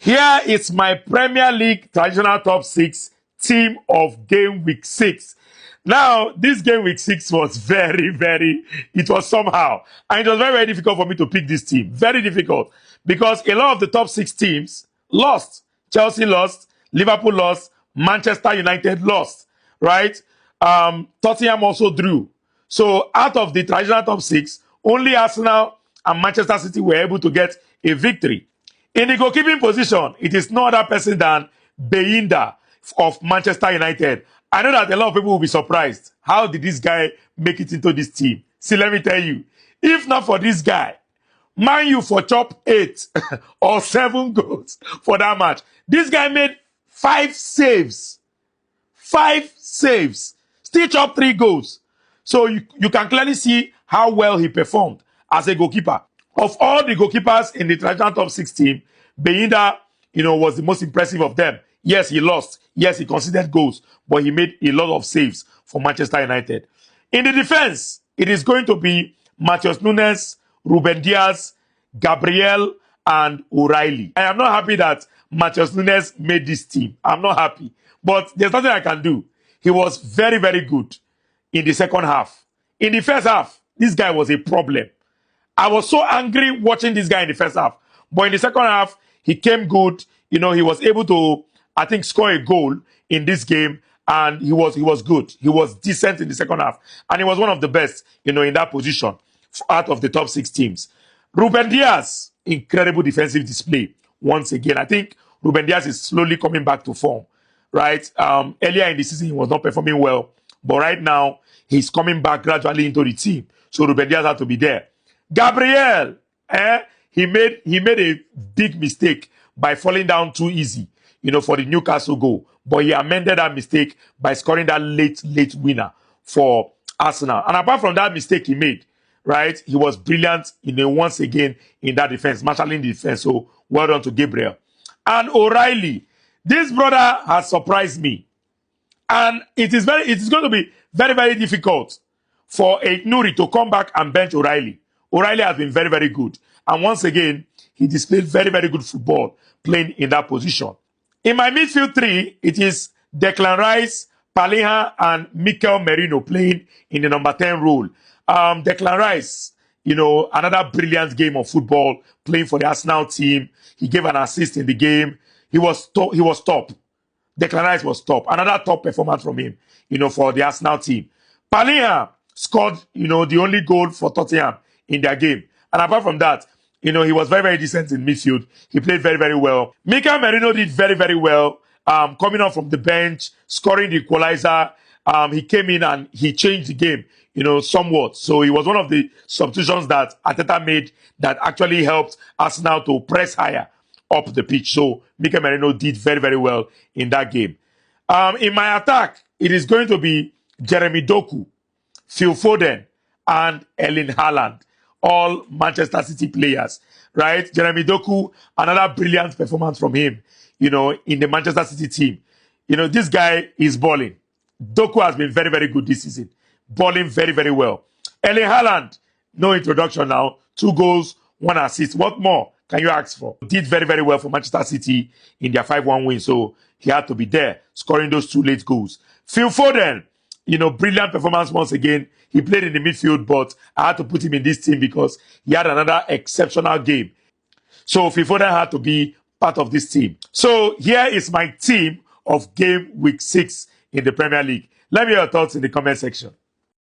Here is my Premier League traditional top 6 team of game week 6. Now, this game week 6 was it was somehow. And it was very difficult for me to pick this team. Very difficult. Because a lot of the top 6 teams lost. Chelsea lost. Liverpool lost. Manchester United lost. Right? Tottenham also drew. So, out of the traditional top 6, only Arsenal and Manchester City were able to get a victory. In the goalkeeping position, it is no other person than Beinda of Manchester United. I know that a lot of people will be surprised. How did this guy make it into this team? See, let me tell you. If not for this guy, Man U for chop 8 or 7 goals for that match. This guy made 5 saves. 5 saves. Still chop 3 goals. So you can clearly see how well he performed as a goalkeeper. Of all the goalkeepers in the traditional top 6 team, Beinda, was the most impressive of them. Yes, he lost. Yes, he conceded goals, but he made a lot of saves for Manchester United. In the defense, it is going to be Matheus Nunes, Ruben Diaz, Gabriel, and O'Reilly. I am not happy that Matheus Nunes made this team. I'm not happy. But there's nothing I can do. He was very good in the second half. In the first half, this guy was a problem. I was so angry watching this guy in the first half. But in the second half, he came good. He was able to, I think, score a goal in this game. And he was good. He was decent in the second half. And he was one of the best, in that position out of the top 6 teams. Ruben Diaz, incredible defensive display. Once again, I think Ruben Diaz is slowly coming back to form. Right? Earlier in the season, he was not performing well. But right now, he's coming back gradually into the team. So Ruben Diaz had to be there. Gabriel, he made a big mistake by falling down too easy, for the Newcastle goal. But he amended that mistake by scoring that late winner for Arsenal. And apart from that mistake he made, right, he was brilliant, once again in that defense, marshalling the defense. So well done to Gabriel. And O'Reilly, this brother has surprised me. And it is going to be very difficult for a Nuri to come back and bench O'Reilly. O'Reilly has been very good. And once again, he displayed very good football playing in that position. In my midfield 3, it is Declan Rice, Palinha, and Mikel Merino playing in the number 10 role. Declan Rice, another brilliant game of football playing for the Arsenal team. He gave an assist in the game. He was top. Declan Rice was top. Another top performance from him, for the Arsenal team. Palinha scored, the only goal for Tottenham in their game. And apart from that, he was very decent in midfield. He played very well. Mikel Merino did very well, coming off from the bench, scoring the equalizer. He came in and he changed the game, somewhat. So he was one of the substitutions that Arteta made that actually helped Arsenal to press higher up the pitch. So Mikel Merino did very well in that game. In my attack, it is going to be Jeremy Doku, Phil Foden, and Erling Haaland. All Manchester City players, right? Jeremy Doku, another brilliant performance from him, in the Manchester City team. This guy is balling. Doku has been very good this season. Balling very well. Erling Haaland, no introduction now. 2 goals, 1 assist. What more can you ask for? Did very well for Manchester City in their 5-1 win. So he had to be there, scoring those 2 late goals. Phil Foden, brilliant performance once again. He played in the midfield, but I had to put him in this team because he had another exceptional game. So Phil Foden had to be part of this team. So here is my team of game week 6 in the Premier League. Let me hear your thoughts in the comment section.